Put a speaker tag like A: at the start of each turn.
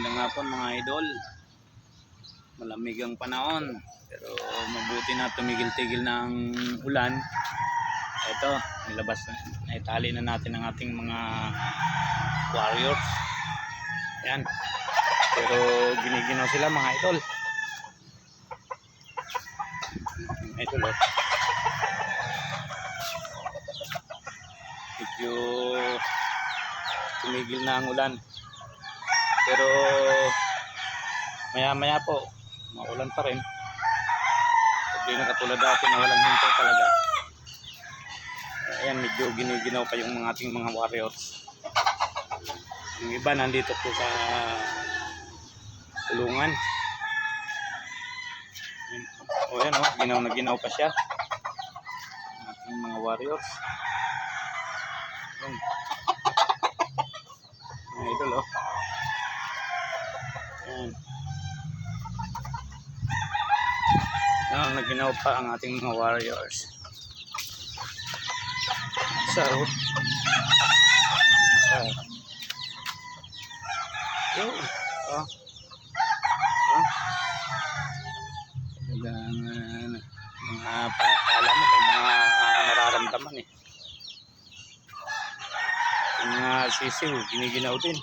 A: Magandang hapon mga idol. Malamig ang panahon, pero mabuti na tumigil-tigil ng ulan. Ito, nilabas na, naitali na natin ang ating mga warriors. Yan. Pero giniginaw sila mga idol. Idol oh. Medyo tumigil na ang ulan. Pero maya po maulan pa rin. Hindi na katulad dati na walang hinto talaga. Ayan, medyo giniginaw pa yung ating mga warriors. Yung iba nandito po sa tulungan. O yan o, ginaw na ginaw pa siya ang ating mga warriors. Ayan. Mga idol o. Ayan. Yan, naginaw pa ang ating mga warriors. Isa o. Isa. Yo. Oh. Mga pakala mo, may mga nararamdaman eh. Yung mga sisiw, giniginaw din.